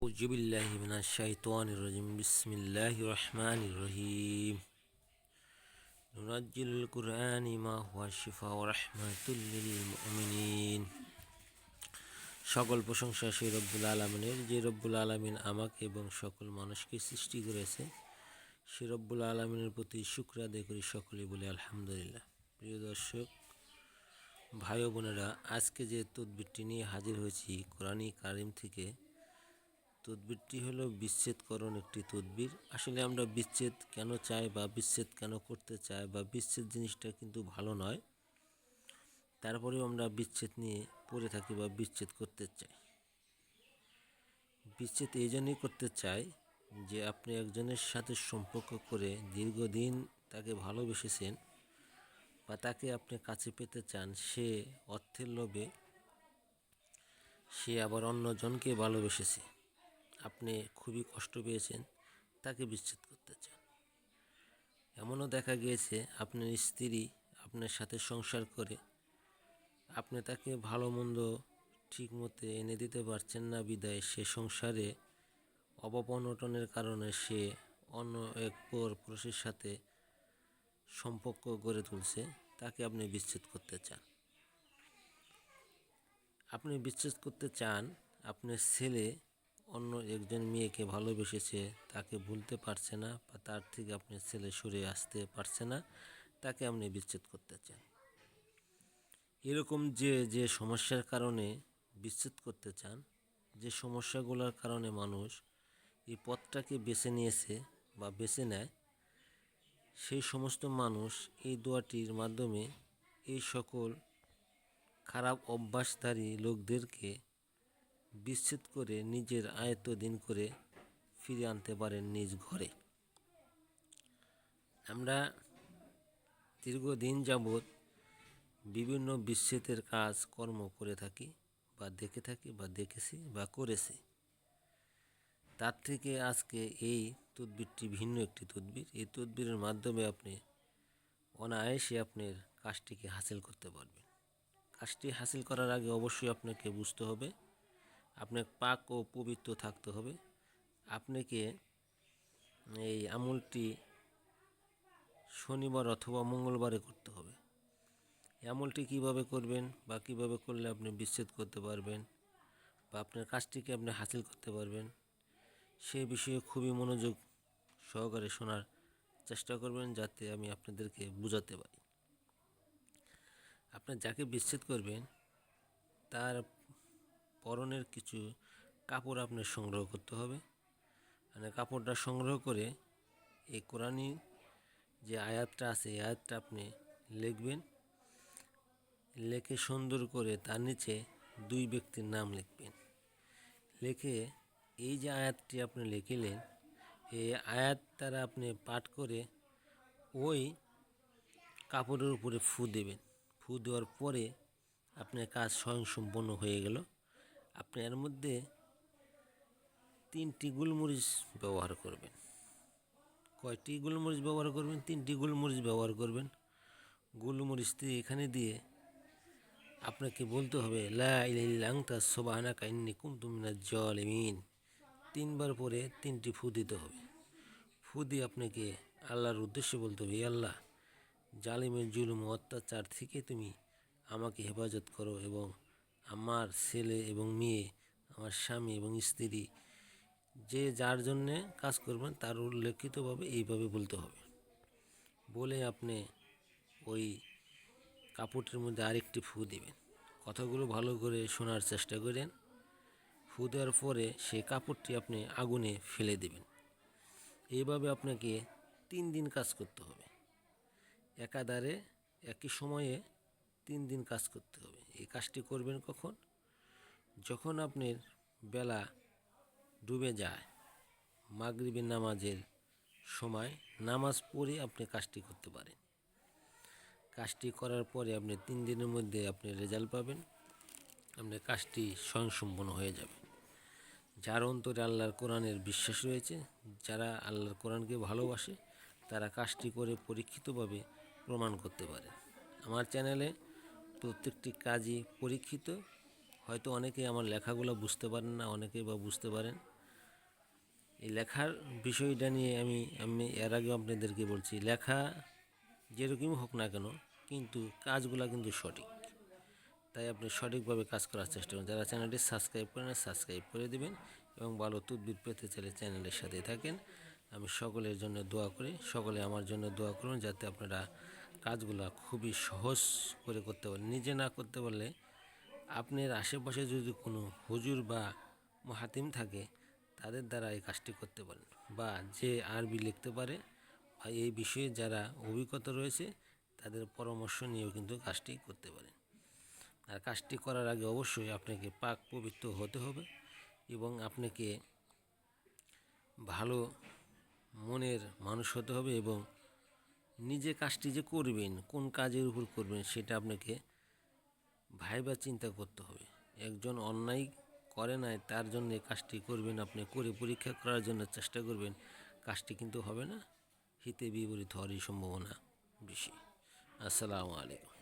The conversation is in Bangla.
উযুবিল্লাহি মিনাশ শাইতানির রাজিম বিসমিল্লাহির রহমানির রহিম নুনাজ্জিলুল কুরআনি মা হুয়া শিফা ওয়া রাহমাতুল লিল মুমিনিন। সকল প্রশংসা সেই রব্বুল আলামিনের, যে রব্বুল আলামিন আমাকে এবং সকল মানুষকে সৃষ্টি করেছে। সে রব্বুল আলামিনের প্রতি শুকর আদায় করি, সকলেই বলি আলহামদুলিল্লাহ। প্রিয় দর্শক ভাই ও বোনেরা, আজকে যে তদবিরটি নিয়ে হাজির হয়েছি কোরআনী কারিম থেকে, তদবিরটি হলো বিচ্ছেদকরণ একটি তদবির। আসলে আমরা বিচ্ছেদ কেন চাই বা বিচ্ছেদ কেন করতে চাই বা বিচ্ছেদ জিনিসটা কিন্তু ভালো নয়, তারপরেও আমরা বিচ্ছেদ নিয়ে পড়ে থাকি বা বিচ্ছেদ করতে চাই। বিচ্ছেদ এই জন্যই করতে চাই যে আপনি একজনের সাথে সম্পর্ক করে দীর্ঘদিন তাকে ভালোবেসেছেন বা তাকে আপনি কাছে পেতে চান, সে অর্থের লোভে সে আবার অন্যজনকে ভালোবেসেছে, আপনি খুবই কষ্ট পেয়েছেন, তাকে বিচ্ছেদ করতে চান। এমনও দেখা গিয়েছে আপনার স্ত্রী আপনার সাথে সংসার করে, আপনি তাকে ভালো মন্দ ঠিক মতো এনে দিতে পারছেন না বিদায় সে সংসারে অবনটনের কারণে সে অন্য এক পুরুষের সাথে সম্পর্ক গড়ে তুলছে, তাকে আপনি বিচ্ছেদ করতে চান। আপনি বিচ্ছেদ করতে চান আপনার ছেলে অন্য একজন মেয়েকে ভালোবেসেছে, তাকে ভুলতে পারছে না বা তার থেকে আপনার ছেলে সরে আসতে পারছে না, তাকে আপনি বিচ্ছেদ করতে চান। এরকম যে যে সমস্যার কারণে বিচ্ছেদ করতে চান, যে সমস্যাগুলোর কারণে মানুষ এই পথটাকে বেছে নিয়েছে বা বেছে নেয়, সেই সমস্ত মানুষ এই দোয়াটির মাধ্যমে এই সকল খারাপ অভ্যাসধারী লোকদেরকে বিচ্ছেদ করে নিজের আয়ত্তাধীন করে ফিরে আনতে পারেন নিজ ঘরে। আমরা দীর্ঘদিন যাবৎ বিভিন্ন বিচ্ছেদের কাজ কর্ম করে থাকি বা দেখে থাকি বা দেখেছি বা করেছি। তার থেকে আজকে এই তদবিরটি ভিন্ন একটি তদবির। এই তদবিরের মাধ্যমে আপনি অনায়াসে আপনার কাজটিকে হাসিল করতে পারবেন। কাজটি হাসিল করার আগে অবশ্যই আপনাকে বুঝতে হবে, আপনার পাক ও পবিত্র থাকতে হবে। আপনাকে এই আমলটি শনিবার অথবা মঙ্গলবারে করতে হবে। এই আমলটি কীভাবে করবেন বা কীভাবে করলে আপনি বিচ্ছেদ করতে পারবেন বা আপনার কাজটিকে আপনি হাসিল করতে পারবেন, সে বিষয়ে খুবই মনোযোগ সহকারে শোনার চেষ্টা করবেন, যাতে আমি আপনাদেরকে বোঝাতে পারি। আপনার যাকে বিচ্ছেদ করবেন তার পরনের কিছু কাপড় আপনার সংগ্রহ করতে হবে। মানে কাপড়টা সংগ্রহ করে এই কোরআনী যে আয়াতটা আছে, এই আয়াতটা আপনি লিখবেন। লিখে সুন্দর করে তার নিচে দুই ব্যক্তির নাম লিখবেন। লিখে এই যে আয়াতটি আপনি লিখিলেন, এই আয়াত দ্বারা আপনি পাঠ করে ওই কাপড়ের উপরে ফু দেবেন। ফু দেওয়ার পরে আপনার কাজ স্বয়ংসম্পন্ন হয়ে গেল। আপনি এর মধ্যে 3টি গোলমরিচ ব্যবহার করবেন। কয়টি গোলমরিচ ব্যবহার করবেন? 3টি গোলমরিচ ব্যবহার করবেন। গোলমরিচটি এখানে দিয়ে আপনাকে বলতে হবে লা ইলাহা ইল্লা আনতা সুবহানাকা ইন্নী কুনতু মিনাজ জালিমিন। 3বার পরে 3টি ফু দিতে হবে। ফু দিয়ে আপনাকে আল্লাহর উদ্দেশ্যে বলতে হবে, আল্লাহ, জালিমের জুলুম অত্যাচার থেকে তুমি আমাকে হেফাজত করো এবং আমার ছেলে এবং মেয়ে, আমার স্বামী এবং স্ত্রী, যে যার জন্যে কাজ করবেন তার উল্লেখিতভাবে এইভাবে বলতে হবে। বলে আপনি ওই কাপড়টির মধ্যে আরেকটি ফু দিবেন। কথাগুলো ভালো করে শোনার চেষ্টা করেন। ফু দেওয়ার পরে সেই কাপড়টি আপনি আগুনে ফেলে দেবেন। এইভাবে আপনাকে 3 দিন কাজ করতে হবে। একাধারে একই সময়ে 3 দিন কাজ করতে হবে। এই কাজটি করবেন কখন? যখন আপনার বেলা ডুবে যায়, মাগরিবের নামাজের সময় নামাজ পড়ে আপনি কাজটি করতে পারেন। কাজটি করার পরে আপনি 3 দিনের মধ্যে আপনি রেজাল্ট পাবেন। আপনার কাজটি স্বয়ংসম্পন্ন হয়ে যাবে। যার অন্তরে আল্লাহর কোরআনের বিশ্বাস রয়েছে, যারা আল্লাহর কোরআনকে ভালোবাসে, তারা কাজটি করে পরীক্ষিতভাবে প্রমাণ করতে পারে। আমার চ্যানেলে প্রত্যেকটি কাজই পরীক্ষিত। হয়তো অনেকেই আমার লেখাগুলো বুঝতে পারেন না, অনেকেই বা বুঝতে পারেন। এই লেখার বিষয়টা নিয়ে আমি এর আগেও আপনাদেরকে বলছি, লেখা যেরকমই হোক না কেন কিন্তু কাজগুলো কিন্তু সঠিক। তাই আপনি সঠিকভাবে কাজ করার চেষ্টা করুন। যারা চ্যানেলটি সাবস্ক্রাইব করেন সাবস্ক্রাইব করে দেবেন এবং ভালো তদবির পেতে চাইলে চ্যানেলের সাথে থাকেন। আমি সকলের জন্য দোয়া করি, সকলে আমার জন্য দোয়া করুন যাতে আপনারা কাজগুলো খুবই সহজ করে করতে পারেন। নিজে না করতে পারলে আপনার আশেপাশে যদি কোনো হুজুর বা মুহাতিম থাকে তাদের দ্বারা এই কাজটি করতে পারেন, বা যে আরবি লিখতে পারে বা এই বিষয়ে যারা অভিজ্ঞতা রয়েছে তাদের পরামর্শ নিয়েও কিন্তু কাজটি করতে পারেন। আর কাজটি করার আগে অবশ্যই আপনাকে পাক পবিত্র হতে হবে এবং আপনাকে ভালো মনের মানুষ হতে হবে এবং নিজে কাজটি যে করবেন কোন কাজের উপর করবেন সেটা আপনাকে ভাইবা চিন্তা করতে হবে। একজন অন্যায় করে নাই তার জন্য কাজটি করবেন, আপনি করে পরীক্ষা করার জন্য চেষ্টা করবেন, কাজটি কিন্তু হবে না, হিতে বিপরীত হওয়ারই সম্ভাবনা বেশি। আসসালামু আলাইকুম।